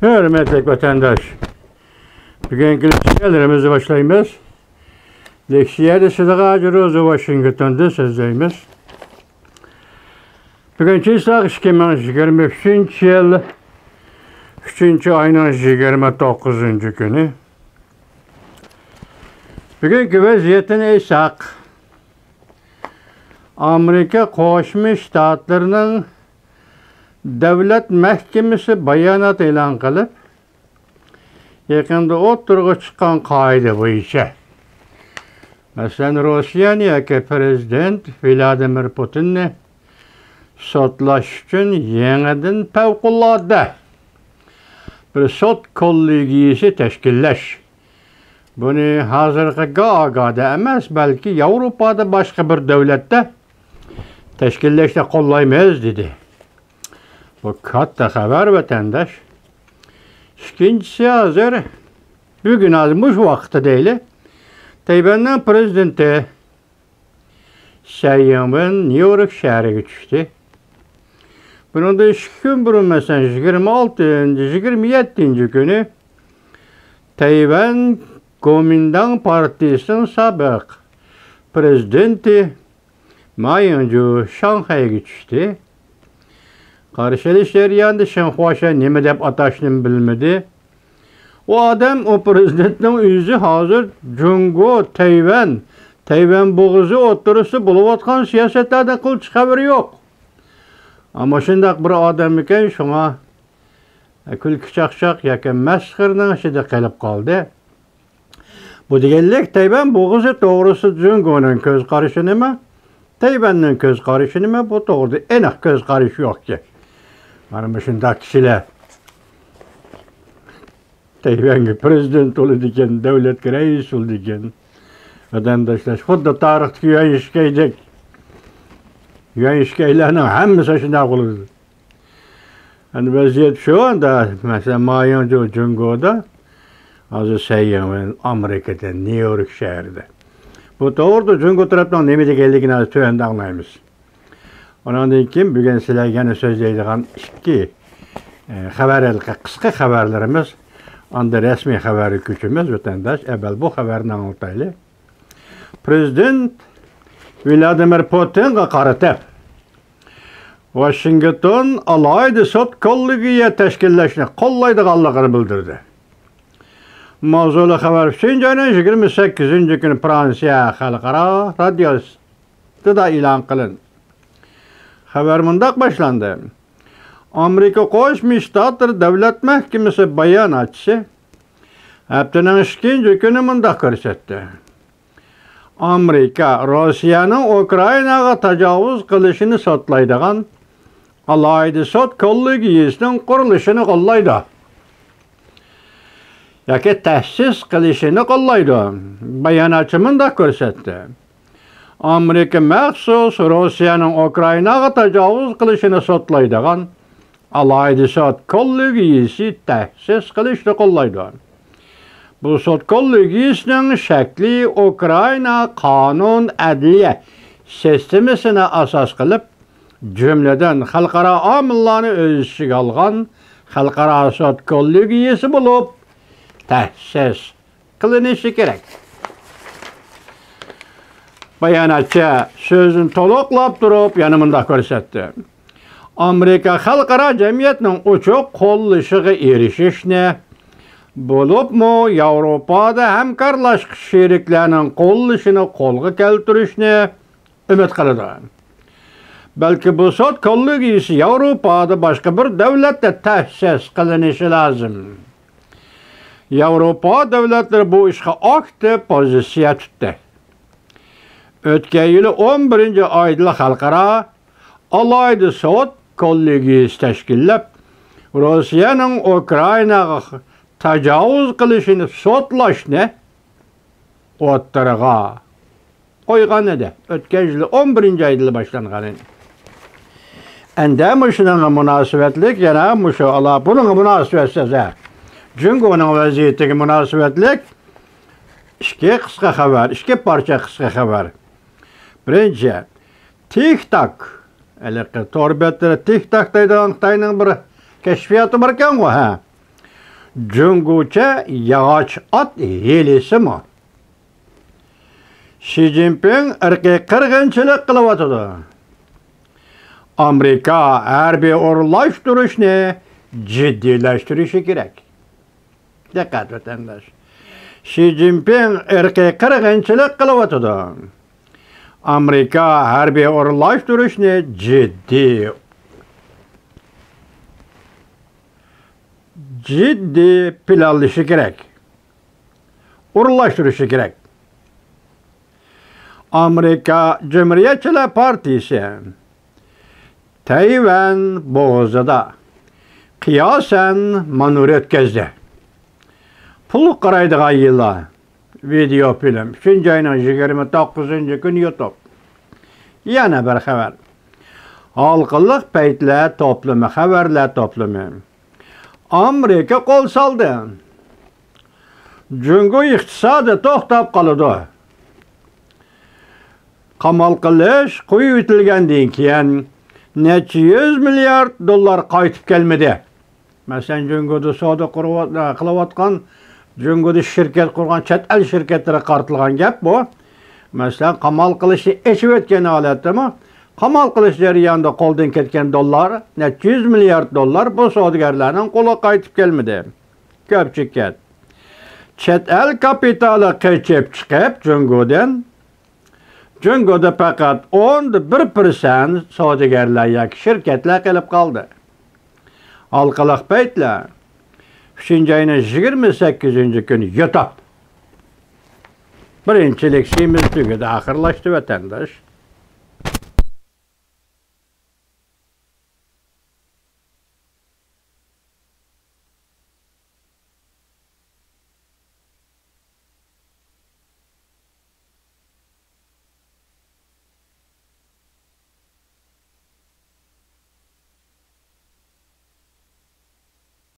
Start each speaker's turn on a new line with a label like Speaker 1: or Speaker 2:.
Speaker 1: Hürmetli vatandaş, bugünkü leksiyalarımızı başlayımız. Leksiyada Sıdık Hacı Rozu Washington'da sözleyimiz. Bugünkü ıslaq 2023 yıl 3. ayının 29. günü. Bugünkü vaziyetin ıslaq Amerika Qo'shma Shtatlarının Devlet Mahkemesi bayanat e'lon qilib, yaqinda o'ttirg'i chiqqan qoida bo'yicha, masalan, Rossiyaniki prezident Vladimir Putinni sotlash uchun yangidan favqulodda bir sot kollegiyasi tashkillash. Buni hozirgi Gaagada emas, balki Yevropada boshqa bir davlatda tashkillashni qo'llaymiz dedi. Bu katta haber vatandaş. İkincisi hazır, bugün azmış vakti değil. Tayvan'ın prezidenti Sayyan'ın New York şehre geçti. Bunun da 2 gün burun mesela 26. 27. günü Tayvan Kuomintang Partisi'nin sabık prezidenti Ma Ying-jeou Şanghay'a geçti. Karşılaşlar yandı, Şenhuaş'a neme dep ataşını bilmedi. O adam, o prezidentin yüzü hazır Jungo, Tayvan boğuzu oturusu buluvatkan siyasetlerden kılç haberi yok. Ama şimdi bir adam iken şuna külkü çakçak yakın meskhırının içinde kalıp kaldı. Bu digellik Tayvan boğuzu doğrusu Jungo'nun göz karışını mı? Tayvan'ın göz karışını mı? Bu doğru enak göz karışı yok ki. Mana shunday kishilar Tayvanga prezident bo'ldi ekan, davlatga rais bo'ldi ekan. Vatandoshlar xuddi tarixdagi yoyishkaylarning hammasi shunday qildi. Endi vaziyat shu anda, masalan, Ma Ying-jeou Jungo'da, hozir Sayyan Amerikada, New York shahrida. Bu to'g'rida Jungo tarafdan nima deganligini to'yanda anglaymiz. Ondan keyin bugun sizlarga yana so'zlaydigan ikki qisqa xabarlarimiz, unda rasmiy xabarga ko'chamiz vatandosh. Avval bu xabarni anglataylik. Prezident Vladimir Putinga qaratib Washington alayda sot kollegiya tashkillashni qo'llaydiganligini bildirdi. Mavzuli xabar 28. kuni Fransiya xalqaro radiosida e'lon qilindi. Haber mundaq başlandı. Amerika Qo'shma Shtatlar Davlat Mahkemesi bayonotchisi haftaning 2. kuni mundaq ko'rsatdi. Amerika Rossiyaning Ukrainaga tajovuz qilishini sotlaydigan alayda sot kollegiyasining qurilishini qo'llaydi. Yoki ta'sis qilishini qo'llaydi. Bayonotchi mundaq ko'rsatdi. Amerika maxsus Rossiyaning Ukrainaga tajovuz qilishini sotlaydigan alayda sot kollegiyasi ta'sis qilishni qo'llaydi. Bu sot kollegiyasining shakli Ukraina qonun adliya sistemasini asos qilib, jumladan xalqaro omillarni o'z ichiga olgan xalqaro sot kollegiyasi bo'lib ta'sis qilinishi kerak. Bayonotchi sözünü to'liqlab turib yana mundaq ko'rsatdi. Amerika xalqaro jamiyatning uchoq qo'llashiga erishishni bo'libmi Yevropada hamkorlashish sheriklarning qo'llashini qo'lga keltirishni umid qiladi. Balki bu sot kollegiyasi Yevropada boshqa bir davlatda ta'sis qilinishi lozim. Yevropa davlatlari bu ishga aktiv pozitsiya tutdi. O'tgan yili 11. oyda xalqaro alayda sot kollegiyasi tashkillab, Rossiyaning Ukrainaga tajovuz qilishini sotlashni o'ttirg'a qo'ygan edi. O'tgan yili 11. oyda boshlangan edi. Endi shunga munosabatlik yana buning munosabatsiz. Jungoning vaziyatiga munosabatlik ikki qisqa xabar, ikki parcha qisqa xabar. Birinchi, TikTok, to'rbetda TikTok deydigan Xitoyning bir kashfiyoti bor ekan-ku, ha. Cungucha yağaç at helisi mi? Xi Jinping irqiy qirg'inchilik qilyotidi. Amerika harbiy o'rlashtirishni jiddiylashtirishi kerak. Diqqat vatandosh. Xi Jinping irqiy qirg'inchilik qilyotidi. Amerika harbiy o'rlashtirishni jiddiy planlashi kerak. O'rlashtirishi kerak. Amerika Cumhuriyetçiler Partisi Tayvan bo'g'izida qiyosan manevr o'tkazdi. Pul qaraydigan yillar video film. Shunday aynan 29-kun YouTube. Yana bir xabar. Halqiliq paytlar to'plami, xabarlar to'plami. Amerika qo'l soldi. Jungo iqtisodi to'xtab qoldi. Qamal qilish qo'yib etilgandan keyin necha 100 milliard dollar qaytib kelmadi. Masalan, Jungoda savdo qilayotgan, Jungoda shirkat qurgan chet el shirkatlari qartilgan gap bu. Masalan, qamal qilishni eshib o'tgan holatdami? Qamal qilish jarayonida qo'ldan ketgan dollar, necha 100 milliard dollar bu savdogarlarning qo'liga qaytib kelmadi. Ko'pchilik chet el kapitali qochib chiqib Jungoda faqat 11% savdogarlar yoki shirkatlar qilib qoldi. Halqiliq paytlar 28-kun YouTube. Birinchilik ishimiz tugadi, oxirlashdi vatandosh.